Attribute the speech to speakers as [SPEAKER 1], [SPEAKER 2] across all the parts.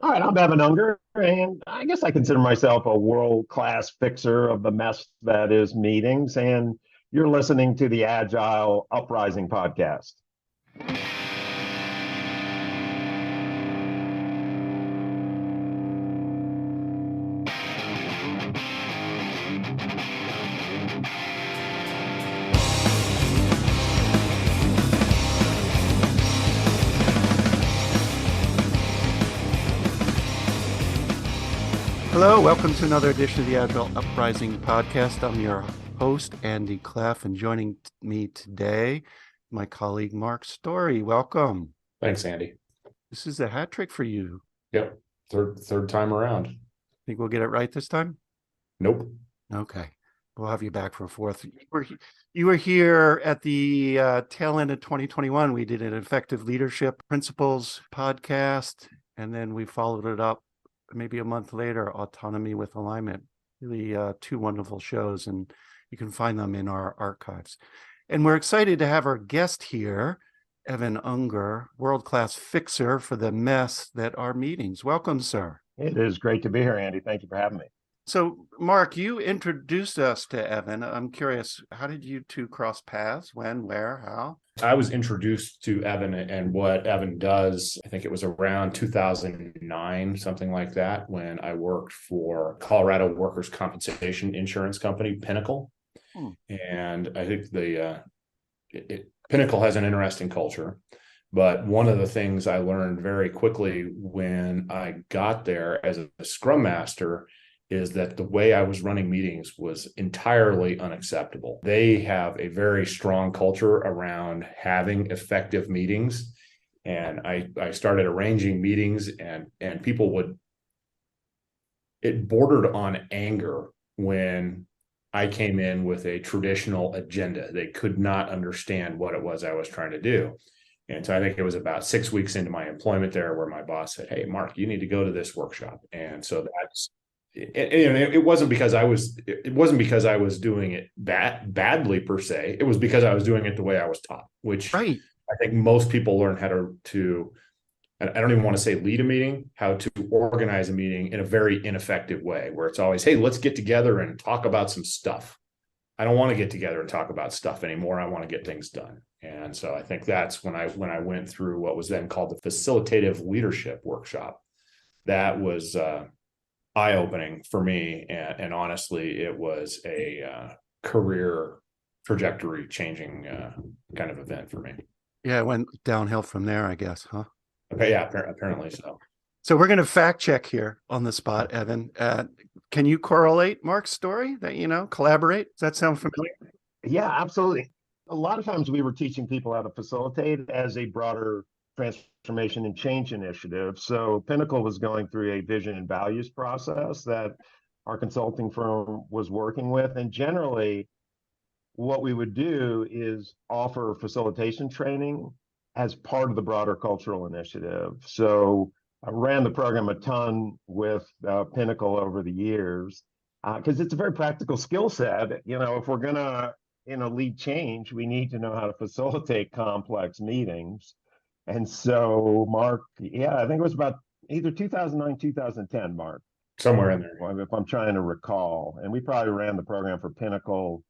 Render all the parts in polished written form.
[SPEAKER 1] All right, I'm Evan Unger, and I guess I consider myself a world-class fixer of the mess that is meetings. And you're listening to the Agile Uprising podcast.
[SPEAKER 2] Hello, welcome to another edition of the Agile Uprising podcast. I'm your host, Andy Cleff, and joining me today, my colleague, Marc Story. Welcome.
[SPEAKER 3] Thanks, Andy.
[SPEAKER 2] This is a hat trick for you.
[SPEAKER 3] Yep. Third time around.
[SPEAKER 2] Think we'll get it right this time?
[SPEAKER 3] Nope.
[SPEAKER 2] Okay. We'll have you back for a fourth. You were here at the tail end of 2021. We did an effective leadership principles podcast, and then we followed it up maybe a month later, Autonomy with Alignment. Really two wonderful shows, and you can find them in our archives. And we're excited to have our guest here, Evan Unger, world-class fixer for the mess that are meetings. Welcome, sir.
[SPEAKER 1] It is great to be here, Andy. Thank you for having me.
[SPEAKER 2] So, Marc, you introduced us to Evan. I'm curious, how did you two cross paths? When, where, how?
[SPEAKER 3] I was introduced to Evan and what Evan does. I think it was around 2009, something like that, when I worked for Colorado Workers' Compensation Insurance Company, Pinnacle. And I think Pinnacle has an interesting culture. But one of the things I learned very quickly when I got there as a Scrum Master is that the way I was running meetings was entirely unacceptable. They have a very strong culture around having effective meetings. And I started arranging meetings and people it bordered on anger when I came in with a traditional agenda. They could not understand what it was I was trying to do. And so I think it was about 6 weeks into my employment there where my boss said, "Hey, Marc, you need to go to this workshop." And so it wasn't because I was doing it badly per se. It was because I was doing it the way I was taught, which
[SPEAKER 2] Right.
[SPEAKER 3] I think most people learn how to I don't even want to say lead a meeting, how to organize a meeting in a very ineffective way, where it's always, "Hey, let's get together and talk about some stuff." I don't want to get together and talk about stuff anymore. I want to get things done. And so I think that's when I went through what was then called the facilitative leadership workshop. That was eye-opening for me, and honestly, it was a career trajectory changing kind of event for me.
[SPEAKER 2] Yeah, it went downhill from there, I guess, huh?
[SPEAKER 3] Okay, yeah, apparently so.
[SPEAKER 2] So we're going to fact check here on the spot, Evan. Can you correlate Marc's story? Collaborate? Does that sound familiar?
[SPEAKER 1] Yeah, absolutely. A lot of times we were teaching people how to facilitate as a broader transformation and change initiative. So Pinnacle was going through a vision and values process that our consulting firm was working with. And generally, what we would do is offer facilitation training as part of the broader cultural initiative. So I ran the program a ton with Pinnacle over the years because it's a very practical skill set. If we're going to lead change, we need to know how to facilitate complex meetings. And so, Marc, yeah, I think it was about either 2009, 2010, Marc.
[SPEAKER 3] Somewhere in there.
[SPEAKER 1] If I'm trying to recall. And we probably ran the program for Pinnacle,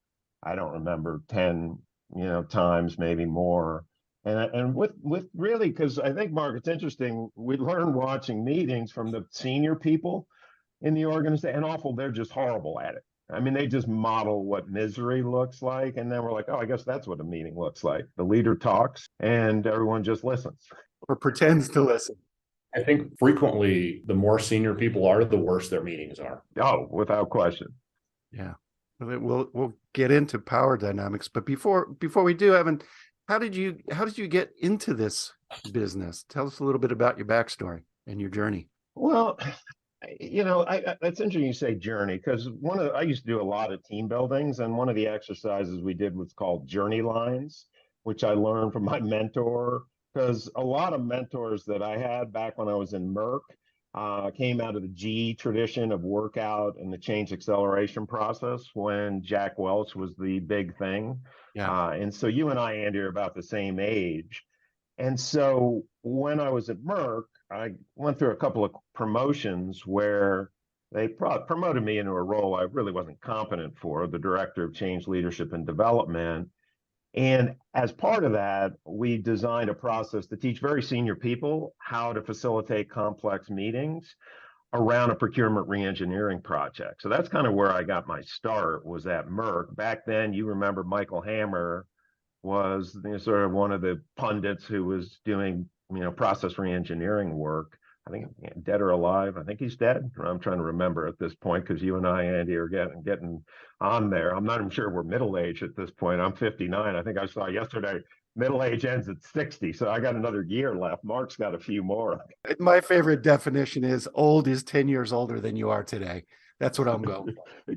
[SPEAKER 1] I don't remember, 10, times, maybe more. And with really, because I think, Marc, it's interesting, we learned watching meetings from the senior people in the organization, and awful, they're just horrible at it. I mean, they just model what misery looks like. And then we're like, oh, I guess that's what a meeting looks like. The leader talks and everyone just listens.
[SPEAKER 2] Or pretends to listen.
[SPEAKER 3] I think frequently the more senior people are, the worse their meetings are.
[SPEAKER 1] Oh, without question.
[SPEAKER 2] Yeah. We'll get into power dynamics. But before we do, Evan, how did you get into this business? Tell us a little bit about your backstory and your journey.
[SPEAKER 1] Well, that's interesting you say journey, because I used to do a lot of team buildings, and one of the exercises we did was called journey lines, which I learned from my mentor, because a lot of mentors that I had back when I was in Merck came out of the GE tradition of workout and the change acceleration process when Jack Welch was the big thing.
[SPEAKER 2] Yeah.
[SPEAKER 1] And so you and I, Andy, are about the same age. And so when I was at Merck, I went through a couple of promotions where they promoted me into a role I really wasn't competent for, the director of change leadership and development. And as part of that, we designed a process to teach very senior people how to facilitate complex meetings around a procurement reengineering project. So that's kind of where I got my start, was at Merck. Back then, you remember Michael Hammer was sort of one of the pundits who was doing, process reengineering work. I think dead or alive. I think he's dead. I'm trying to remember at this point because you and I, Andy, are getting on there. I'm not even sure we're middle age at this point. I'm 59. I think I saw yesterday middle age ends at 60. So I got another year left. Marc's got a few more.
[SPEAKER 2] My favorite definition is old is 10 years older than you are today. That's what I'm going for.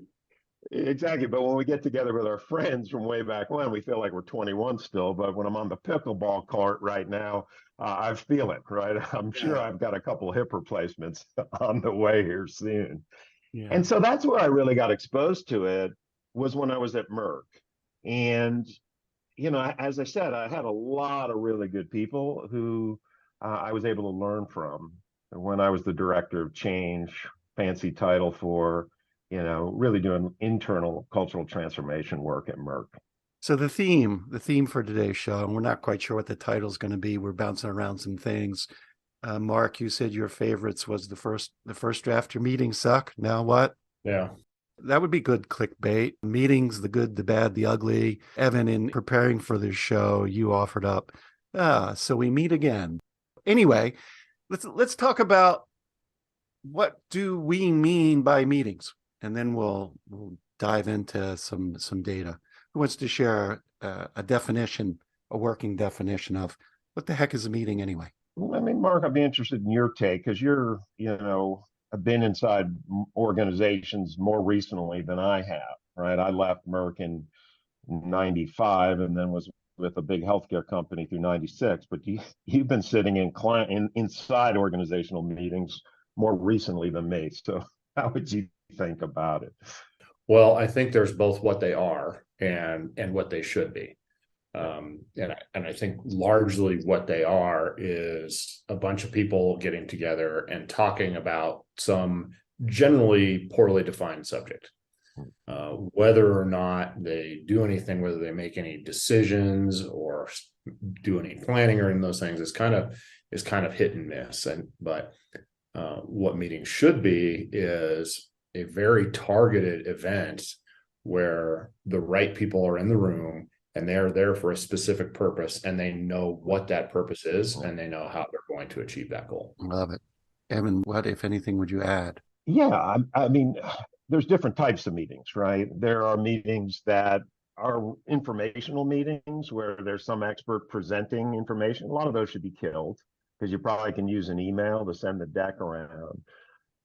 [SPEAKER 1] Exactly. But when we get together with our friends from way back when, we feel like we're 21 still. But when I'm on the pickleball court right now, I feel it, right? I'm sure I've got a couple of hip replacements on the way here soon.
[SPEAKER 2] Yeah.
[SPEAKER 1] And so that's where I really got exposed to it, was when I was at Merck. And, as I said, I had a lot of really good people who I was able to learn from when I was the director of change, fancy title for, really doing internal cultural transformation work at Merck.
[SPEAKER 2] So the theme for today's show, and we're not quite sure what the title is going to be. We're bouncing around some things. Marc, you said your favorites was the first draft. Your meetings suck. Now what?
[SPEAKER 3] Yeah.
[SPEAKER 2] That would be good clickbait. Meetings, the good, the bad, the ugly. Evan, in preparing for this show, you offered up, so we meet again. Anyway, let's talk about what do we mean by meetings, and then we'll dive into some data. Who wants to share a definition, a working definition of what the heck is a meeting anyway?
[SPEAKER 1] I mean, Marc, I'd be interested in your take, because you're, have been inside organizations more recently than I have, right? I left Merck in 95 and then was with a big healthcare company through 96. But you've been sitting inside organizational meetings more recently than me. So how would you think about it?
[SPEAKER 3] Well, I think there's both what they are and what they should be. And I think largely what they are is a bunch of people getting together and talking about some generally poorly defined subject. Whether or not they do anything, whether they make any decisions or do any planning or any of those things is kind of hit and miss. But what meetings should be is a very targeted event where the right people are in the room and they're there for a specific purpose, and they know what that purpose is, and they know how they're going to achieve that goal.
[SPEAKER 2] Love it. Evan, what, if anything, would you add?
[SPEAKER 1] Yeah, I mean, there's different types of meetings, right? There are meetings that are informational meetings where there's some expert presenting information. A lot of those should be killed because you probably can use an email to send the deck around.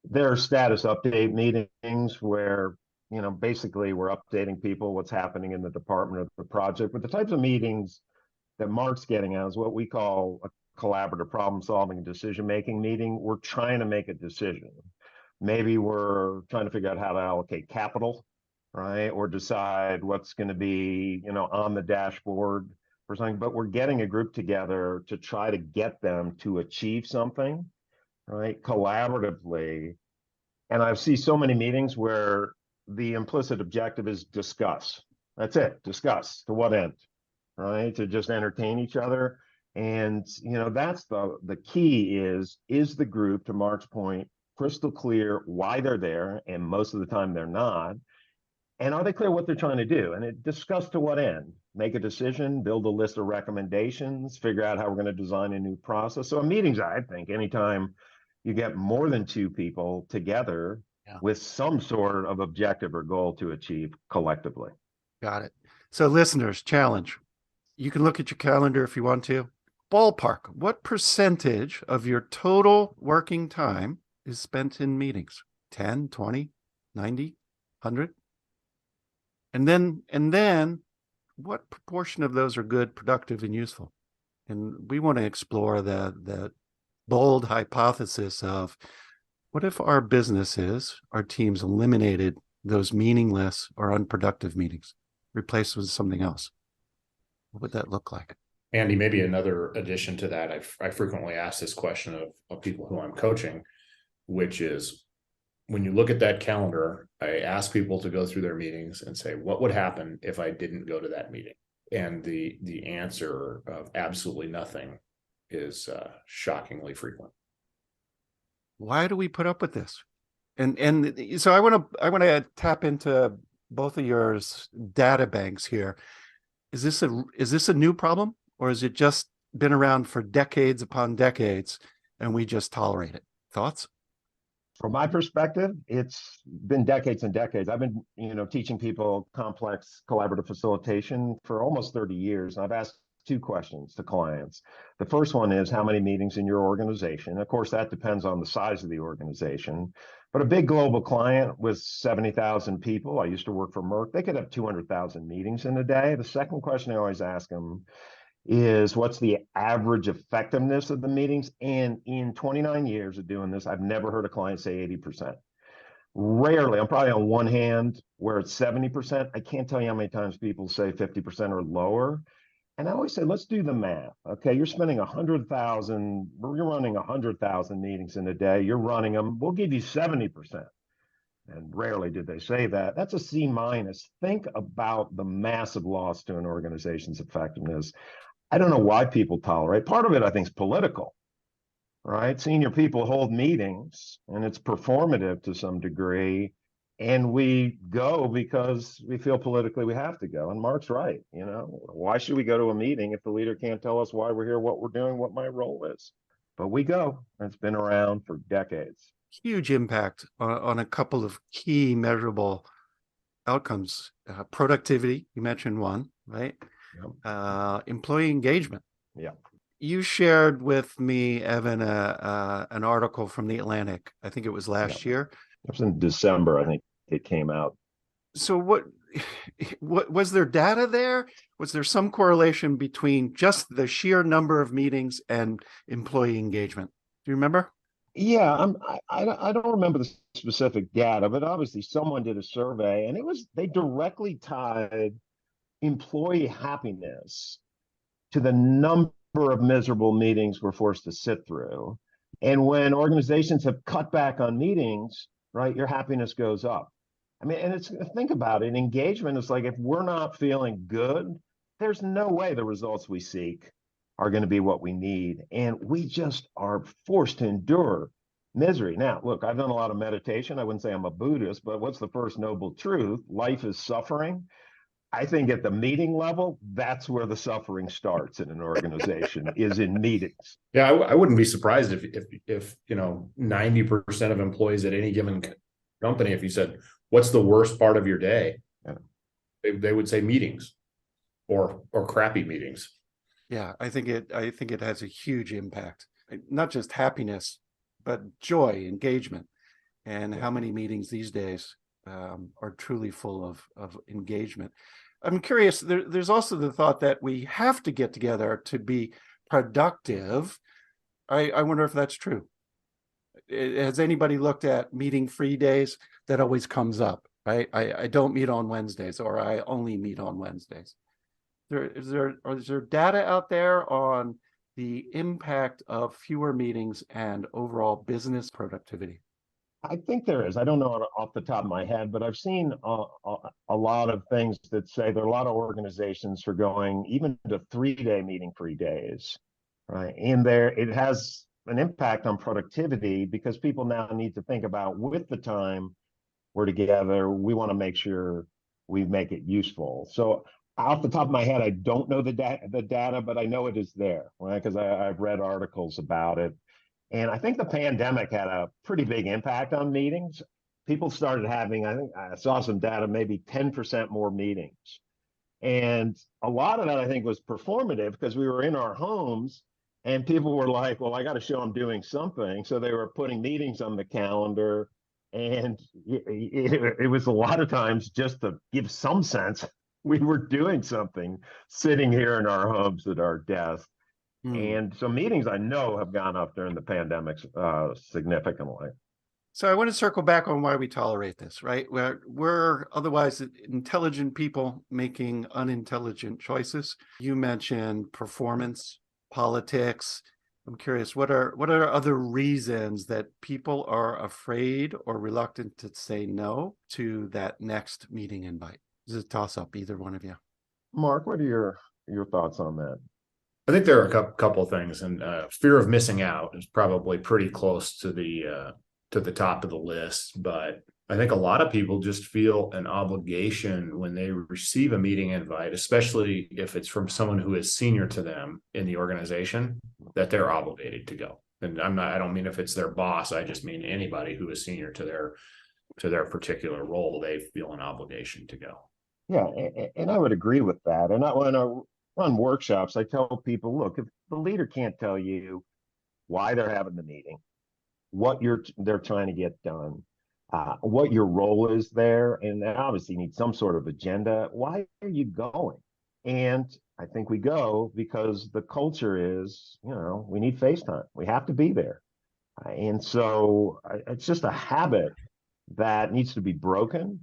[SPEAKER 1] There are status update meetings where, basically we're updating people what's happening in the department of the project. But the types of meetings that Marc's getting at is what we call a collaborative problem solving and decision making meeting. We're trying to make a decision. Maybe we're trying to figure out how to allocate capital, right? Or decide what's going to be, on the dashboard or something. But we're getting a group together to try to get them to achieve something, right? Collaboratively. And I see so many meetings where the implicit objective is discuss. That's it. Discuss. To what end? Right? To just entertain each other. And, that's the key is the group, to Marc's point, crystal clear why they're there, and most of the time they're not. And are they clear what they're trying to do? And it discuss to what end? Make a decision, build a list of recommendations, figure out how we're going to design a new process. So in meetings, I think anytime you get more than two people together with some sort of objective or goal to achieve collectively.
[SPEAKER 2] Got it. So listeners, challenge. You can look at your calendar if you want to. Ballpark, what percentage of your total working time is spent in meetings? 10, 20, 90, 100? And then what proportion of those are good, productive, and useful? And we want to explore the bold hypothesis of, what if our businesses, our teams eliminated those meaningless or unproductive meetings, replaced with something else? What would that look like?
[SPEAKER 3] Andy, maybe another addition to that, I frequently ask this question of people who I'm coaching, which is, when you look at that calendar, I ask people to go through their meetings and say, what would happen if I didn't go to that meeting? And the answer of absolutely nothing is shockingly frequent.
[SPEAKER 2] Why do we put up with this? And so I want to tap into both of your data banks here. Is this a new problem, or has it just been around for decades upon decades and we just tolerate it? Thoughts?
[SPEAKER 1] From my perspective, it's been decades and decades. I've been, teaching people complex collaborative facilitation for almost 30 years. And I've asked two questions to clients. The first one is, how many meetings in your organization? Of course, that depends on the size of the organization. But a big global client with 70,000 people, I used to work for Merck, they could have 200,000 meetings in a day. The second question I always ask them is, what's the average effectiveness of the meetings? And in 29 years of doing this, I've never heard a client say 80%. Rarely, I'm probably on one hand where it's 70%. I can't tell you how many times people say 50% or lower. And I always say, let's do the math. Okay, you're spending 100,000, you're running 100,000 meetings in a day. You're running them, we'll give you 70%. And rarely did they say that. That's a C minus. Think about the massive loss to an organization's effectiveness. I don't know why people tolerate. Part of it, I think, is political, right? Senior people hold meetings and it's performative to some degree. And we go because we feel politically we have to go. And Marc's right. Why should we go to a meeting if the leader can't tell us why we're here, what we're doing, what my role is? But we go. It's been around for decades.
[SPEAKER 2] Huge impact on a couple of key measurable outcomes. Productivity, you mentioned one, right? Yep. Employee engagement.
[SPEAKER 1] Yeah.
[SPEAKER 2] You shared with me, Evan, an article from The Atlantic. I think it was last year.
[SPEAKER 1] It was in December, I think it came out.
[SPEAKER 2] So what was there data there? Was there some correlation between just the sheer number of meetings and employee engagement? Do you remember?
[SPEAKER 1] Yeah, I don't remember the specific data, but obviously someone did a survey, and they directly tied employee happiness to the number of miserable meetings we're forced to sit through. And when organizations have cut back on meetings, right, your happiness goes up. I mean, and think about it, engagement is like, if we're not feeling good, there's no way the results we seek are going to be what we need. And we just are forced to endure misery. Now, look, I've done a lot of meditation. I wouldn't say I'm a Buddhist, but what's the first noble truth? Life is suffering. I think at the meeting level, that's where the suffering starts in an organization, is in meetings.
[SPEAKER 3] Yeah, I wouldn't be surprised if 90% of employees at any given company, if you said, what's the worst part of your day? Yeah. They would say meetings or crappy meetings.
[SPEAKER 2] Yeah, I think it has a huge impact, not just happiness, but joy, engagement, and how many meetings these days are truly full of engagement. I'm curious, there's also the thought that we have to get together to be productive. I wonder if that's true. Has anybody looked at meeting-free days? That always comes up, right? I don't meet on Wednesdays, or I only meet on Wednesdays. Is there data out there on the impact of fewer meetings and overall business productivity?
[SPEAKER 1] I think there is. I don't know off the top of my head, but I've seen a lot of things that say there are a lot of organizations for going even to 3-day meeting-free days, right? And it has an impact on productivity, because people now need to think about, with the time we're together, we want to make sure we make it useful. So off the top of my head, I don't know the data, but I know it is there, right? Because I've read articles about it. And I think the pandemic had a pretty big impact on meetings. People started having, I think I saw some data, maybe 10% more meetings. And a lot of that, I think, was performative, because we were in our homes and people were like, well, I got to show I'm doing something. So they were putting meetings on the calendar. And it was a lot of times just to give some sense we were doing something, sitting here in our homes at our desk. And so meetings, I know, have gone up during the pandemic significantly.
[SPEAKER 2] So I want to circle back on why we tolerate this, right? We're otherwise intelligent people making unintelligent choices. You mentioned performance, politics. I'm curious, what are other reasons that people are afraid or reluctant to say no to that next meeting invite? This is a toss up, either one of you.
[SPEAKER 1] Mark, what are your thoughts on that?
[SPEAKER 3] I think there are a couple of things, and fear of missing out is probably pretty close to the top of the list. But I think a lot of people just feel an obligation when they receive a meeting invite, especially if it's from someone who is senior to them in the organization, that they're obligated to go. And I don't mean if it's their boss, I just mean anybody who is senior to their particular role, they feel an obligation to go.
[SPEAKER 1] Yeah, and I would agree with that. And when I run workshops, I tell people, look, if the leader can't tell you why they're having the meeting, what they're trying to get done, what your role is there, and they obviously need some sort of agenda. Why are you going? And I think we go because the culture is, we need FaceTime. We have to be there. And so it's just a habit that needs to be broken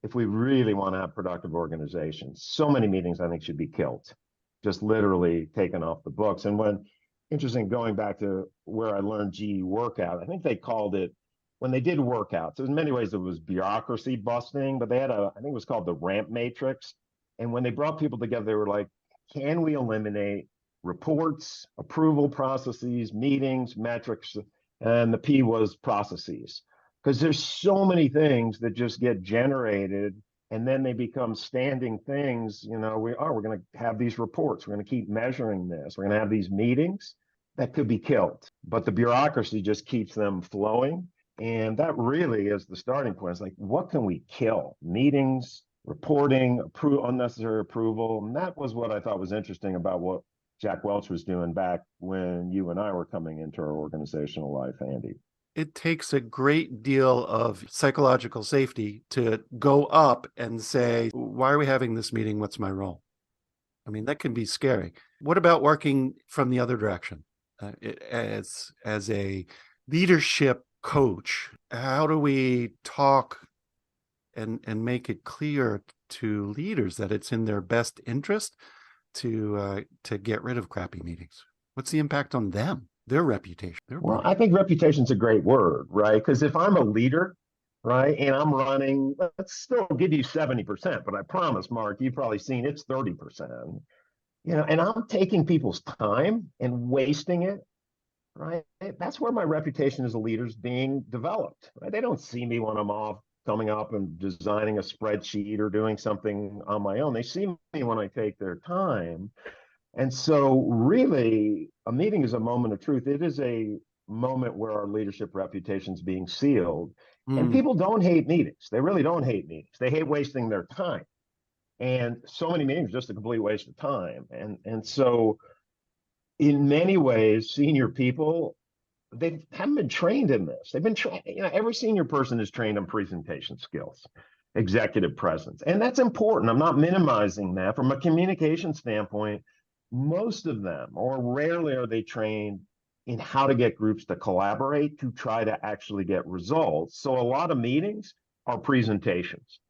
[SPEAKER 1] if we really want to have productive organizations. So many meetings, I think, should be killed, just literally taken off the books. And interesting, going back to where I learned GE workout, I think they called it, when they did workouts, in many ways it was bureaucracy busting, but they had I think it was called the ramp matrix. And when they brought people together, they were like, can we eliminate reports, approval processes, meetings, metrics, and the P was processes. Because there's so many things that just get generated and then they become standing things. We're going to have these reports. We're going to keep measuring this. We're going to have these meetings that could be killed, but the bureaucracy just keeps them flowing. And that really is the starting point. It's like, what can we kill? Meetings, reporting, unnecessary approval. And that was what I thought was interesting about what Jack Welch was doing back when you and I were coming into our organizational life, Andy.
[SPEAKER 2] It takes a great deal of psychological safety to go up and say, why are we having this meeting? What's my role? I mean, that can be scary. What about working from the other direction? As a leadership coach, how do we talk and make it clear to leaders that it's in their best interest to get rid of crappy meetings? What's the impact on them? Their reputation.
[SPEAKER 1] Well, I think reputation's a great word, right? Because if I'm a leader, right, and I'm running, let's still give you 70%, but I promise, Mark, you've probably seen it's 30%, and I'm taking people's time and wasting it, right? That's where my reputation as a leader is being developed, right? They don't see me when I'm off coming up and designing a spreadsheet or doing something on my own. They see me when I take their time. And so really, a meeting is a moment of truth. It is a moment where our leadership reputation is being sealed. And people don't hate meetings. They really don't hate meetings. They hate wasting their time. And so many meetings are just a complete waste of time. And so in many ways, senior people, they haven't been trained in this. They've been trained, every senior person is trained on presentation skills, executive presence. And that's important. I'm not minimizing that. From a communication standpoint, most of them, or rarely are they trained in how to get groups to collaborate to try to actually get results. So a lot of meetings are presentations.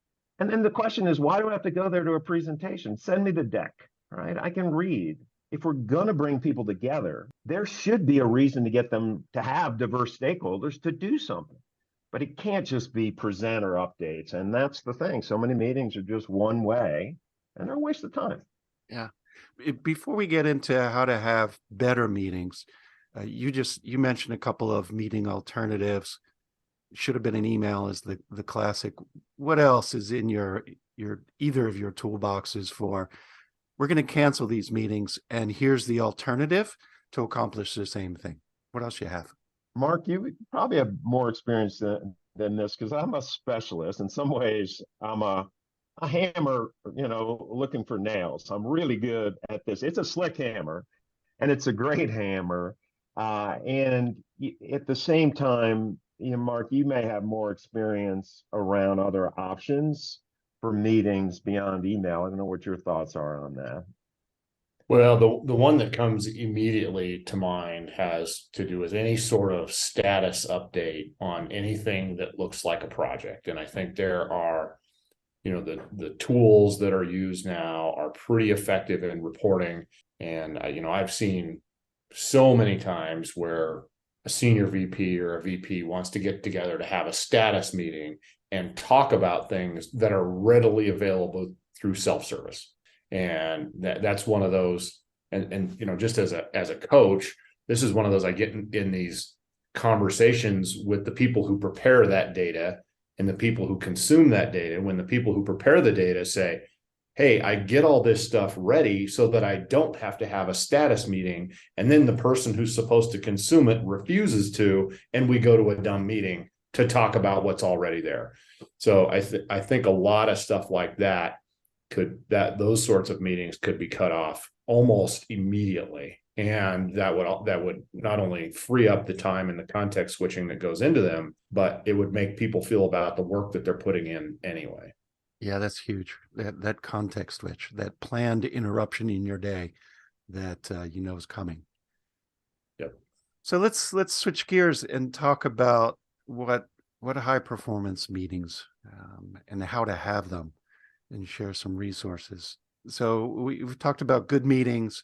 [SPEAKER 1] And then the question is, why do I have to go there to a presentation? Send me the deck, right? I can read. If we're going to bring people together, there should be a reason to get them to have diverse stakeholders to do something. But it can't just be present or updates. And that's the thing. So many meetings are just one way and they're a waste of time.
[SPEAKER 2] Yeah. Before we get into how to have better meetings, you mentioned a couple of meeting alternatives. Should have been an email is the classic. What else is in your either of your toolboxes for we're going to cancel these meetings and here's the alternative to accomplish the same thing? What else you have?
[SPEAKER 1] Mark, you probably have more experience than this because I'm a specialist. In some ways, I'm a hammer, looking for nails. I'm really good at this. It's a slick hammer and it's a great hammer. And at the same time, Mark, you may have more experience around other options for meetings beyond email. I don't know what your thoughts are on that.
[SPEAKER 3] Well, the one that comes immediately to mind has to do with any sort of status update on anything that looks like a project. And I think there are, the tools that are used now are pretty effective in reporting. And I've seen so many times where a senior VP or a VP wants to get together to have a status meeting and talk about things that are readily available through self-service. And that's one of those, and just as a coach, this is one of those I get in these conversations with the people who prepare that data and the people who consume that data. When the people who prepare the data say, hey, I get all this stuff ready so that I don't have to have a status meeting, and then the person who's supposed to consume it refuses to, and we go to a dumb meeting to talk about what's already there. So I think a lot of stuff like that those sorts of meetings could be cut off almost immediately, and that would not only free up the time and the context switching that goes into them, but it would make people feel about the work that they're putting in anyway.
[SPEAKER 2] Yeah, that's huge. That context switch, that planned interruption in your day that is coming.
[SPEAKER 3] Yep.
[SPEAKER 2] So let's switch gears and talk about what high performance meetings and how to have them, and share some resources. So we've talked about good meetings,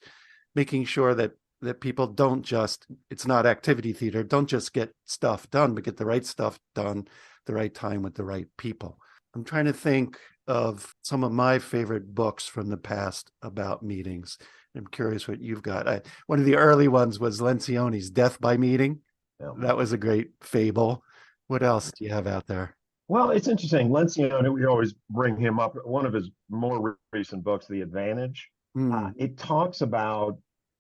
[SPEAKER 2] making sure that people don't just, it's not activity theater, don't just get stuff done, but get the right stuff done the right time with the right people. I'm trying to think of some of my favorite books from the past about meetings. I'm curious what you've got. One of the early ones was Lencioni's Death by Meeting. Yeah. That was a great fable. What else do you have out there?
[SPEAKER 1] Well, it's interesting. Lencioni, we always bring him up. One of his more recent books, The Advantage, it talks about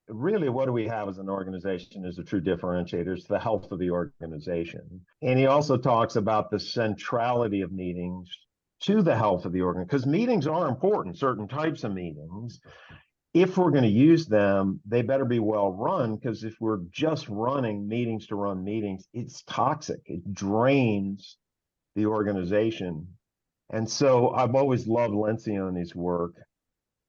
[SPEAKER 1] really what do we have as an organization is a true differentiator. It's the health of the organization. And he also talks about the centrality of meetings to the health of the organization, because meetings are important, certain types of meetings. If we're going to use them, they better be well run, because if we're just running meetings to run meetings, it's toxic. It drains the organization. And so I've always loved Lencioni's work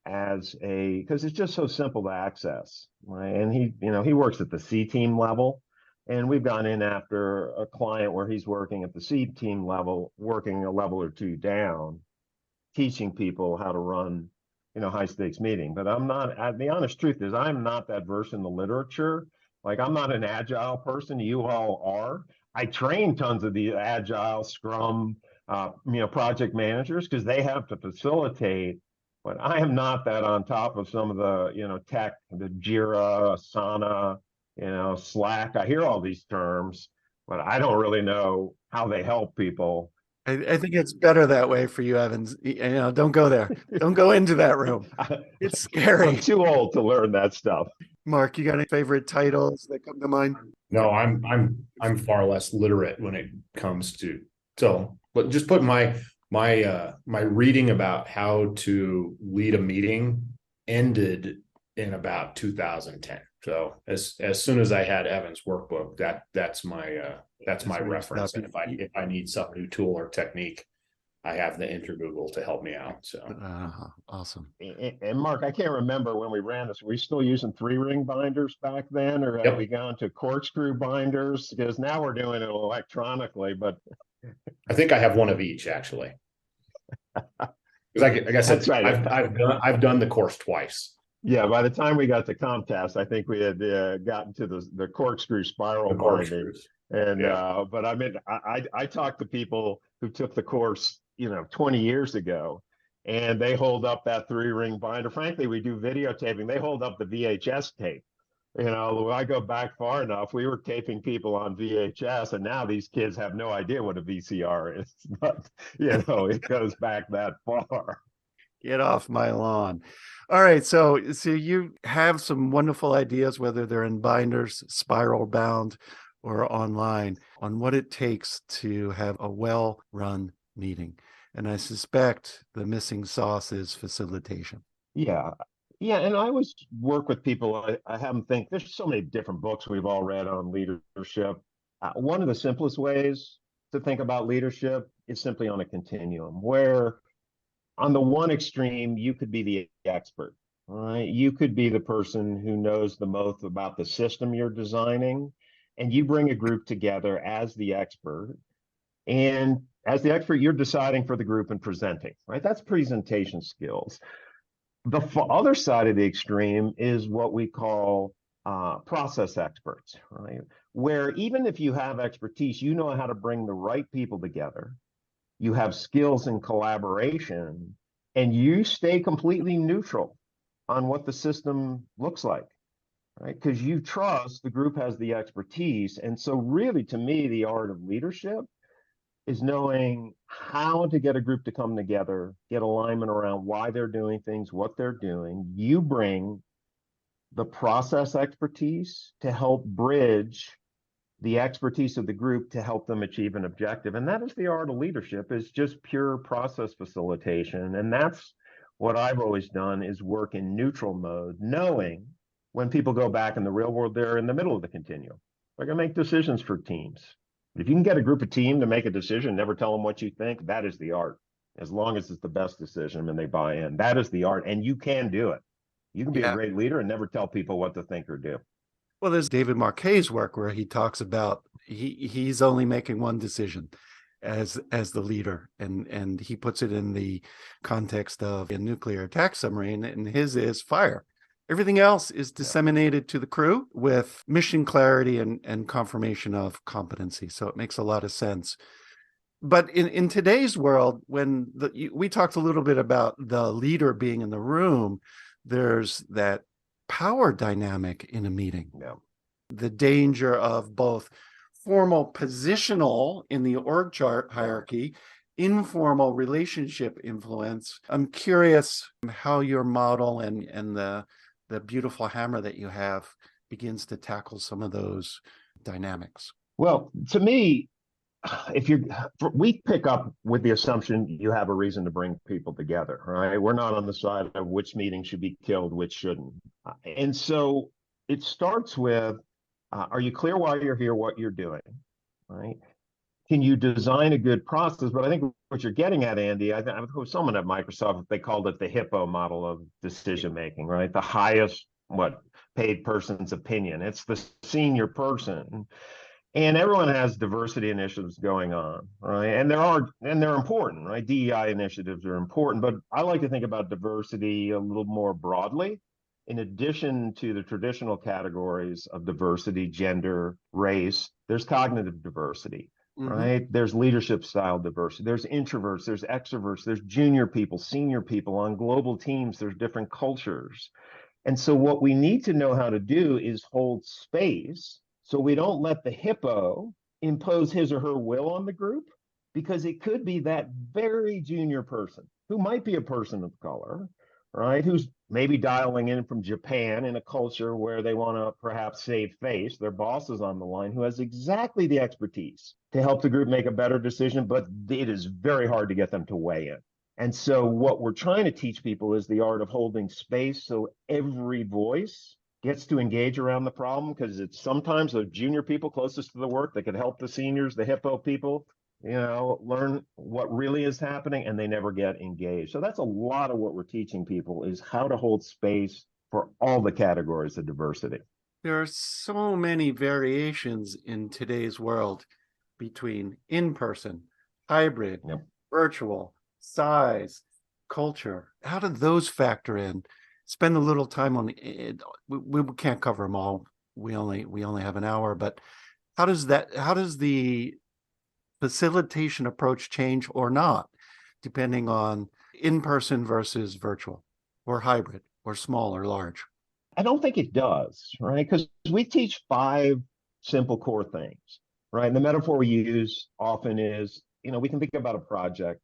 [SPEAKER 1] because it's just so simple to access, right? And he works at the C team level, and we've gone in after a client where he's working at the C team level, working a level or two down, teaching people how to run, high stakes meeting. But the honest truth is I'm not that versed in the literature. Like, I'm not an agile person. You all are. I train tons of the agile Scrum, project managers, because they have to facilitate. But I am not that on top of some of the, tech, the Jira, Asana, Slack. I hear all these terms, but I don't really know how they help people.
[SPEAKER 2] I think it's better that way for you, Evans. Don't go there. Don't go into that room. It's scary.
[SPEAKER 1] I'm too old to learn that stuff.
[SPEAKER 2] Marc, you got any favorite titles that come to mind?
[SPEAKER 3] No, I'm far less literate when it comes to, but just put my reading about how to lead a meeting ended in about 2010. So as soon as I had Evan's workbook, that's my reference. And if I need some new tool or technique, I have the Google to help me out. So
[SPEAKER 2] awesome.
[SPEAKER 1] And Marc, I can't remember when we ran this. Were we still using 3-ring binders back then, or have we gone to corkscrew binders? Because now we're doing it electronically. But
[SPEAKER 3] I think I have one of each, actually. Because like I said, that's right. I've done the course twice.
[SPEAKER 1] Yeah, by the time we got to Comcast, I think we had gotten to the corkscrew spiral binding. And but I mean, I talked to people who took the course, 20 years ago, and they hold up that 3-ring binder. Frankly, we do videotaping. They hold up the VHS tape. When I go back far enough, we were taping people on VHS, and now these kids have no idea what a VCR is. But it goes back that far.
[SPEAKER 2] Get off my lawn. All right, so you have some wonderful ideas, whether they're in binders, spiral bound, or online, on what it takes to have a well-run meeting. And I suspect the missing sauce is facilitation.
[SPEAKER 1] Yeah, and I always work with people. I have them think, there's so many different books we've all read on leadership. One of the simplest ways to think about leadership is simply on a continuum, where on the one extreme, you could be the expert. right? You could be the person who knows the most about the system you're designing, and you bring a group together as the expert. And as the expert, you're deciding for the group and presenting, right? That's presentation skills. The other side of the extreme is what we call process experts, right? Where even if you have expertise, you know how to bring the right people together. You have skills in collaboration, and you stay completely neutral on what the system looks like, right? Because you trust the group has the expertise. And so, really, to me, the art of leadership is knowing how to get a group to come together, get alignment around why they're doing things, what they're doing. You bring the process expertise to help bridge the expertise of the group to help them achieve an objective. And that is the art of leadership, is just pure process facilitation. And that's what I've always done, is work in neutral mode, knowing when people go back in the real world, they're in the middle of the continuum. They're going to make decisions for teams. If you can get a group of team to make a decision, never tell them what you think, that is the art. As long as it's the best decision and they buy in, that is the art. And you can do it. You can be a
[SPEAKER 2] Yeah.
[SPEAKER 1] great leader and never tell people what to think or do.
[SPEAKER 2] Well, there's David Marquet's work where he talks about he's only making one decision as the leader, and he puts it in the context of a nuclear attack submarine, and his is fire. Everything else is disseminated to the crew with mission clarity and confirmation of competency. So it makes a lot of sense. But in today's world, when we talked a little bit about the leader being in the room, there's that power dynamic in a meeting.
[SPEAKER 1] Yeah.
[SPEAKER 2] The danger of both formal positional in the org chart hierarchy, informal relationship influence. I'm curious how your model and the beautiful hammer that you have begins to tackle some of those dynamics.
[SPEAKER 1] Well, to me, we pick up with the assumption you have a reason to bring people together, right? We're not on the side of which meeting should be killed, which shouldn't. And so it starts with, are you clear why you're here, what you're doing, right? Can you design a good process? But I think what you're getting at, Andy, I think someone at Microsoft, they called it the HIPPO model of decision making, right? The highest paid person's opinion. It's the senior person. And everyone has diversity initiatives going on, right? And they're important, right? DEI initiatives are important, but I like to think about diversity a little more broadly. In addition to the traditional categories of diversity, gender, race, there's cognitive diversity, right? There's leadership style diversity. There's introverts, there's extroverts, there's junior people, senior people on global teams. There's different cultures. And so what we need to know how to do is hold space so we don't let the hippo impose his or her will on the group, because it could be that very junior person who might be a person of color, right? Who's maybe dialing in from Japan in a culture where they want to perhaps save face. Their boss is on the line, who has exactly the expertise to help the group make a better decision, but it is very hard to get them to weigh in. And so what we're trying to teach people is the art of holding space so every voice gets to engage around the problem, because it's sometimes the junior people closest to the work that could help the seniors, the hippo people, learn what really is happening, and they never get engaged. So that's a lot of what we're teaching people, is how to hold space for all the categories of diversity.
[SPEAKER 2] There are so many variations in today's world between in-person, hybrid, virtual, size, culture. How do those factor in? Spend a little time on it. We can't cover them all. We only have an hour, but how does the facilitation approach change or not, depending on in-person versus virtual or hybrid or small or large?
[SPEAKER 1] I don't think it does, right? Because we teach 5 simple core things, right? And the metaphor we use often is, we can think about a project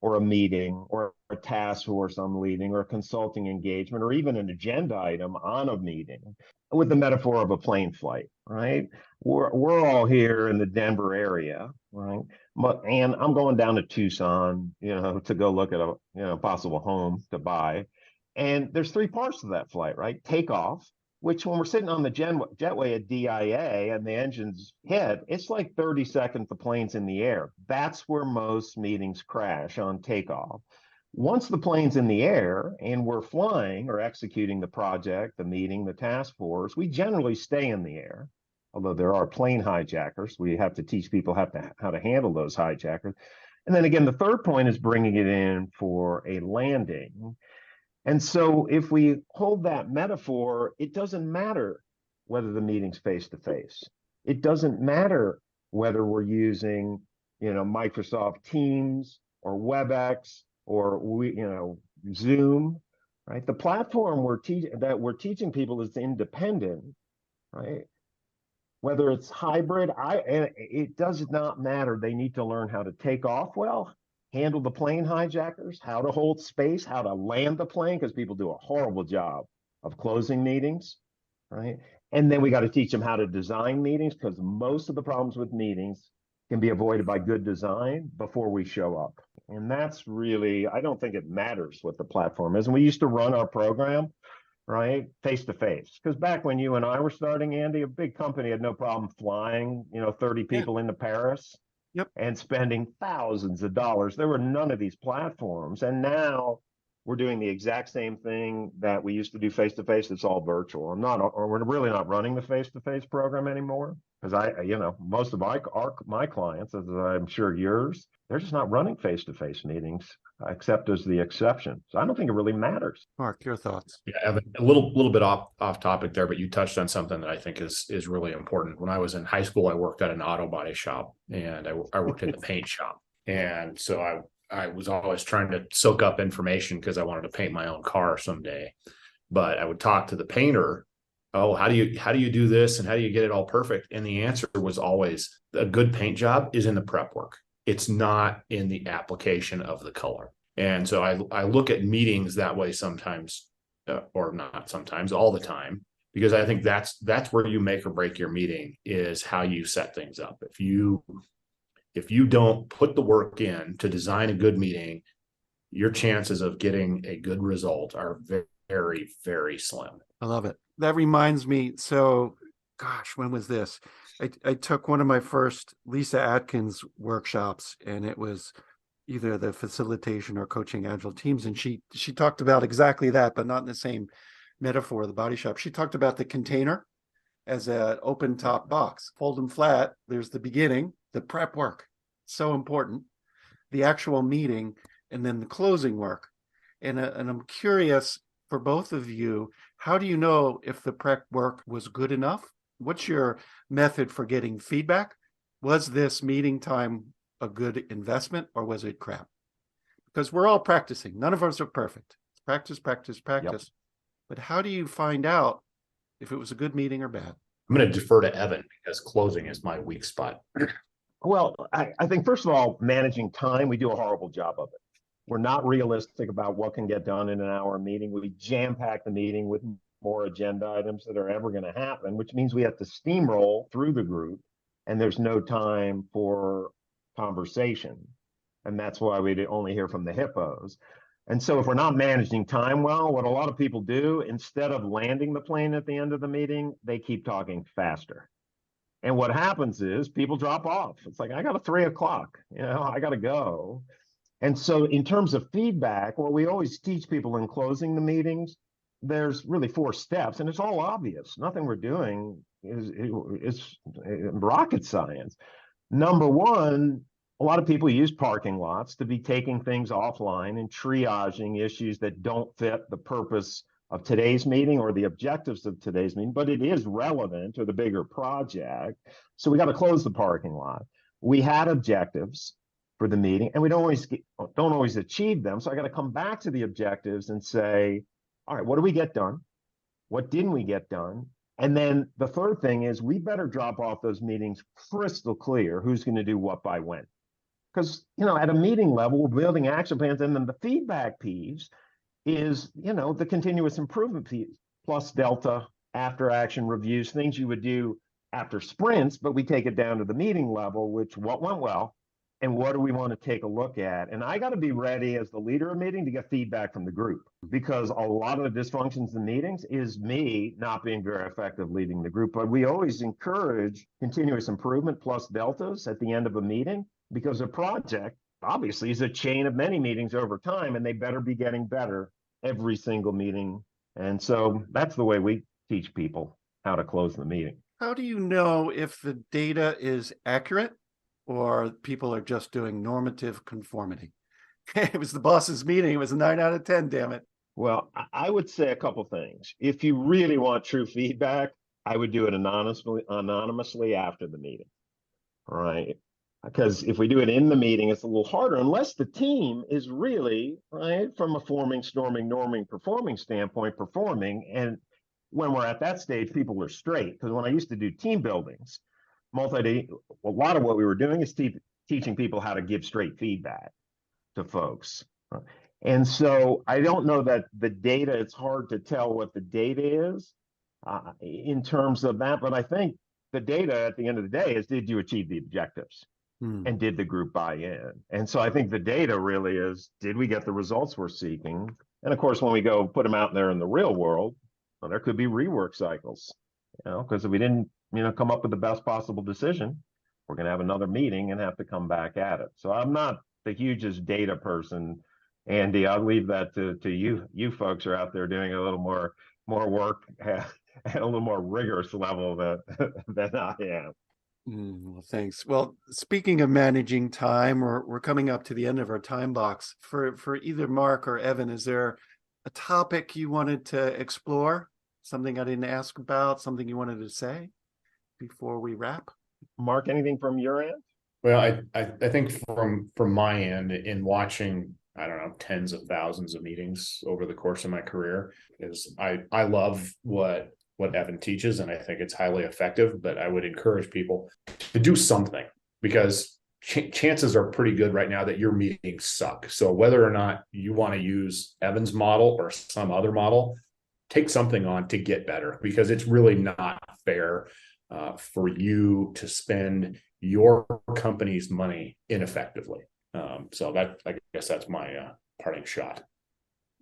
[SPEAKER 1] or a meeting or a task force I'm leading, or a consulting engagement, or even an agenda item on a meeting, with the metaphor of a plane flight, right? We're all here in the Denver area, right? And I'm going down to Tucson, to go look at a possible home to buy. And there's 3 parts to that flight, right? Takeoff, which when we're sitting on the jetway at DIA and the engines hit, it's like 30 seconds the plane's in the air. That's where most meetings crash, on takeoff. Once the plane's in the air and we're flying or executing the project, the meeting, the task force, we generally stay in the air. Although there are plane hijackers, we have to teach people how to handle those hijackers. And then again, the third point is bringing it in for a landing. And so if we hold that metaphor, it doesn't matter whether the meeting's face to face. It doesn't matter whether we're using, Microsoft Teams or WebEx or Zoom, right? The platform that we're teaching people is independent, right? Whether it's hybrid, it does not matter. They need to learn how to take off well, handle the plane hijackers, how to hold space, how to land the plane, because people do a horrible job of closing meetings, right? And then we got to teach them how to design meetings, because most of the problems with meetings can be avoided by good design before we show up. And that's really, I don't think it matters what the platform is. And we used to run our program, right, face to face, because back when you and I were starting, Andy, a big company had no problem flying 30 people into Paris.
[SPEAKER 2] Yep.
[SPEAKER 1] And spending thousands of dollars. There were none of these platforms, and now we're doing the exact same thing that we used to do face to face. It's all virtual. We're really not running the face to face program anymore, because most of my clients, as I'm sure yours, they're just not running face to face meetings, except as the exception. So I don't think it really matters.
[SPEAKER 2] Marc, your thoughts?
[SPEAKER 3] Yeah, Evan, a little bit off topic there, but you touched on something that I think is really important. When I was in high school, I worked at an auto body shop, and I worked in the paint shop. And so I was always trying to soak up information because I wanted to paint my own car someday. But I would talk to the painter, oh, how do you do this, and how do you get it all perfect? And the answer was always, a good paint job is in the prep work. It's not in the application of the color. And so I look at meetings that way sometimes, or not sometimes, all the time, because I think that's where you make or break your meeting, is how you set things up. If you don't put the work in to design a good meeting, your chances of getting a good result are very, very, very slim.
[SPEAKER 2] I love it. That reminds me. So, gosh, when was this? I took one of my first Lisa Atkins workshops, and it was either the facilitation or coaching agile teams. And she talked about exactly that, but not in the same metaphor of the body shop. She talked about the container as an open top box, fold them flat. There's the beginning, the prep work, so important, the actual meeting, and then the closing work. And I'm curious, for both of you, how do you know if the prep work was good enough? What's your method for getting feedback? Was this meeting time a good investment, or was it crap? Because we're all practicing. None of us are perfect. Practice, practice, practice. Yep. But how do you find out if it was a good meeting or bad?
[SPEAKER 3] I'm going to defer to Evan, because closing is my weak spot.
[SPEAKER 1] Well, I think, first of all, managing time, we do a horrible job of it. We're not realistic about what can get done in an hour meeting. We jam-pack the meeting with more agenda items that are ever going to happen, which means we have to steamroll through the group, and there's no time for conversation. And that's why we only hear from the hippos. And so if we're not managing time well, what a lot of people do, instead of landing the plane at the end of the meeting, they keep talking faster. And what happens is people drop off. It's like, I got a 3 o'clock, I got to go. And so in terms of feedback, what we always teach people in closing the meetings, there's really 4 steps, and it's all obvious. Nothing we're doing is rocket science. Number one, a lot of people use parking lots to be taking things offline and triaging issues that don't fit the purpose of today's meeting or the objectives of today's meeting, but it is relevant to the bigger project. So we got to close the parking lot. We had objectives for the meeting, and we don't always achieve them. So I got to come back to the objectives and say, all right, what did we get done? What didn't we get done? And then the third thing is, we better drop off those meetings crystal clear who's going to do what by when. Because, at a meeting level, we're building action plans, and then the feedback piece is, the continuous improvement piece, plus delta, after action reviews, things you would do after sprints, but we take it down to the meeting level, which what went well, and what do we want to take a look at? And I got to be ready as the leader of meeting to get feedback from the group, because a lot of the dysfunctions in meetings is me not being very effective leading the group. But we always encourage continuous improvement plus deltas at the end of a meeting, because a project obviously is a chain of many meetings over time, and they better be getting better every single meeting. And so that's the way we teach people how to close the meeting.
[SPEAKER 2] How do you know if the data is accurate or people are just doing normative conformity? It was the boss's meeting. It was a 9 out of 10, damn it.
[SPEAKER 1] Well, I would say a couple things. If you really want true feedback, I would do it anonymously after the meeting. All right. Because if we do it in the meeting, it's a little harder unless the team is really, right, from a forming, storming, norming, performing standpoint, performing. And when we're at that stage, people are straight. Because when I used to do team buildings, a lot of what we were doing is teaching people how to give straight feedback to folks. And so I don't know that the data, it's hard to tell what the data is in terms of that. But I think the data at the end of the day is, did you achieve the objectives? And did the group buy in? And so I think the data really is, did we get the results we're seeking? And of course, when we go put them out there in the real world, well, there could be rework cycles, because if we didn't, come up with the best possible decision, we're going to have another meeting and have to come back at it. So I'm not the hugest data person, Andy. I'll leave that to you. You folks are out there doing a little more work at a little more rigorous level than I am.
[SPEAKER 2] Well, thanks. Well, speaking of managing time, we're coming up to the end of our time box. For either Marc or Evan, is there a topic you wanted to explore? Something I didn't ask about? Something you wanted to say before we wrap?
[SPEAKER 1] Marc, anything from your end?
[SPEAKER 3] Well, I think from my end, in watching, I don't know, tens of thousands of meetings over the course of my career, is I love what Evan teaches, and I think it's highly effective, but I would encourage people to do something, because chances are pretty good right now that your meetings suck. So whether or not you want to use Evan's model or some other model, take something on to get better, because it's really not fair for you to spend your company's money ineffectively. So I guess that's my parting shot.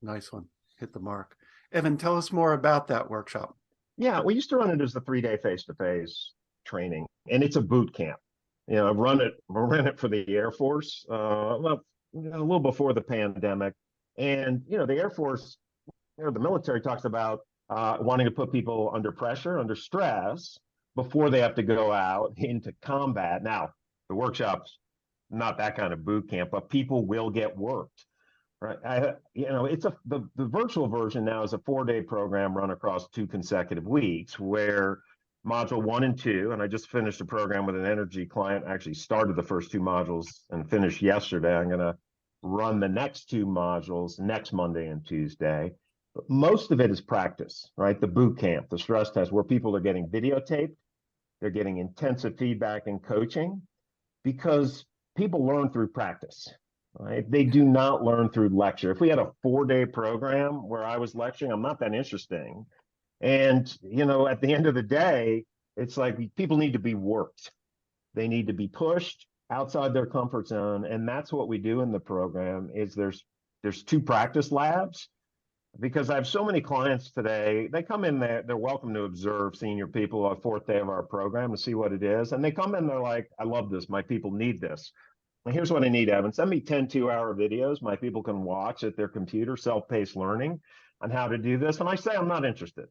[SPEAKER 2] Nice one. Hit the mark. Evan, tell us more about that workshop.
[SPEAKER 1] Yeah, we used to run it as the 3-day face-to-face training, and it's a boot camp. I've run it for the Air Force, well, a little before the pandemic, and the Air Force, the military talks about wanting to put people under pressure, under stress, before they have to go out into combat. Now, the workshop's not that kind of boot camp, but people will get worked. Right. It's the virtual version now is a 4-day program run across 2 consecutive weeks, where module 1 and 2, and I just finished a program with an energy client, actually started the first 2 modules and finished yesterday. I'm going to run the next 2 modules next Monday and Tuesday. But most of it is practice, right? The boot camp, the stress test, where people are getting videotaped, they're getting intensive feedback and coaching, because people learn through practice. Right? They do not learn through lecture. If we had a 4-day program where I was lecturing, I'm not that interesting. And, at the end of the day, it's like people need to be worked. They need to be pushed outside their comfort zone. And that's what we do in the program. Is there's 2 practice labs, because I have so many clients today. They come in there, they're welcome to observe senior people on 4th day of our program to see what it is. And they come in, they're like, I love this. My people need this. Here's what I need, Evan. Send me 10 2-hour videos my people can watch at their computer, self-paced learning on how to do this. And I say, I'm not interested.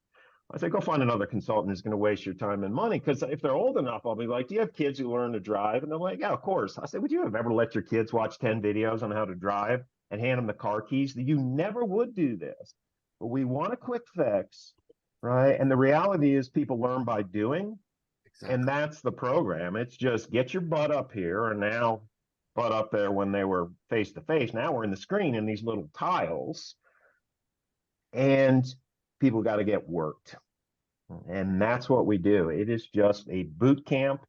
[SPEAKER 1] I say, go find another consultant who's going to waste your time and money. Because if they're old enough, I'll be like, do you have kids who learn to drive? And they're like, yeah, of course. I say, would you have ever let your kids watch 10 videos on how to drive and hand them the car keys? You never would do this. But we want a quick fix, right? And the reality is people learn by doing. Exactly. And that's the program. It's just get your butt up here, and now butt up there when they were face to face. Now we're in the screen in these little tiles, and people got to get worked. And that's what we do. It is just a boot camp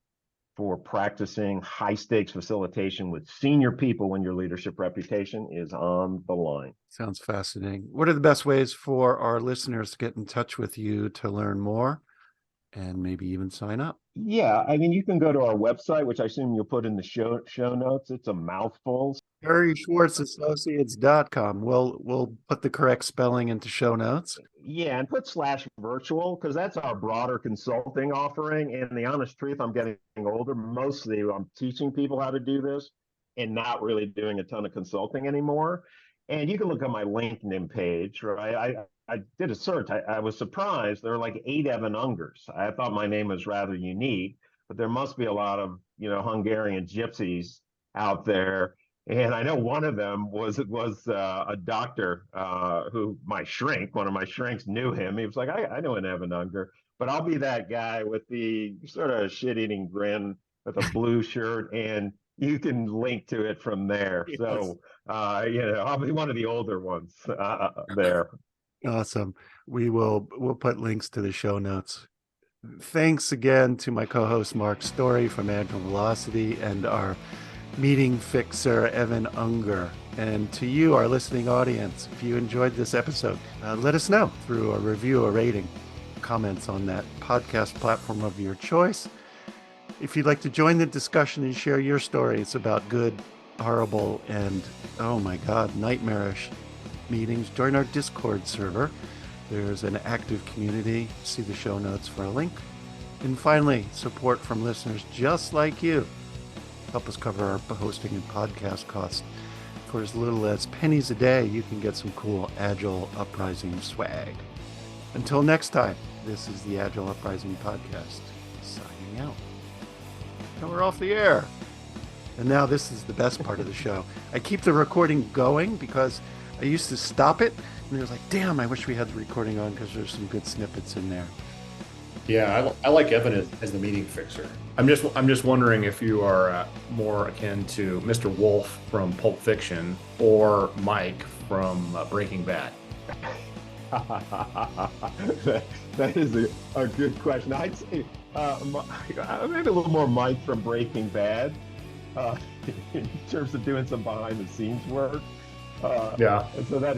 [SPEAKER 1] for practicing high stakes facilitation with senior people when your leadership reputation is on the line.
[SPEAKER 2] Sounds fascinating. What are the best ways for our listeners to get in touch with you to learn more and maybe even sign up?
[SPEAKER 1] Yeah, I mean, you can go to our website, which I assume you'll put in the show notes. It's a mouthful.
[SPEAKER 2] HarrySchwartzAssociates.com. We'll put the correct spelling into show notes.
[SPEAKER 1] Yeah, and put /virtual, because that's our broader consulting offering. And the honest truth, I'm getting older. Mostly I'm teaching people how to do this. and not really doing a ton of consulting anymore. And you can look at my LinkedIn page, right? I did a search. I was surprised. There were like 8 Evan Ungers. I thought my name was rather unique, but there must be a lot of, Hungarian gypsies out there. And I know one of them was a doctor who one of my shrinks knew him. He was like, I know an Evan Unger, but I'll be that guy with the sort of shit-eating grin with a blue shirt, and you can link to it from there.
[SPEAKER 2] Yes.
[SPEAKER 1] So, I'll be one of the older ones there.
[SPEAKER 2] Awesome. We'll put links to the show notes. Thanks again to my co-host Marc Story from Agile Velocity and our meeting fixer Evan Unger. And to you, our listening audience, if you enjoyed this episode, let us know through a review, a rating, comments on that podcast platform of your choice. If you'd like to join the discussion and share your stories about good, horrible, and, oh my God, nightmarish meetings, join our Discord server. There's an active community. See the show notes for a link. And finally, support from listeners just like you. Help us cover our hosting and podcast costs. For as little as pennies a day, you can get some cool Agile Uprising swag. Until next time, this is the Agile Uprising Podcast, signing out. And we're off the air. And now this is the best part of the show. I keep the recording going because I used to stop it, and it was like, damn, I wish we had the recording on because there's some good snippets in there.
[SPEAKER 3] Yeah, I like Evan as the meeting fixer. I'm just wondering if you are more akin to Mr. Wolf from Pulp Fiction or Mike from Breaking Bad.
[SPEAKER 1] That is a good question. I'd say maybe a little more Mike from Breaking Bad in terms of doing some behind the scenes work.
[SPEAKER 3] Yeah.
[SPEAKER 1] And so that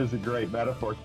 [SPEAKER 1] is a great metaphor.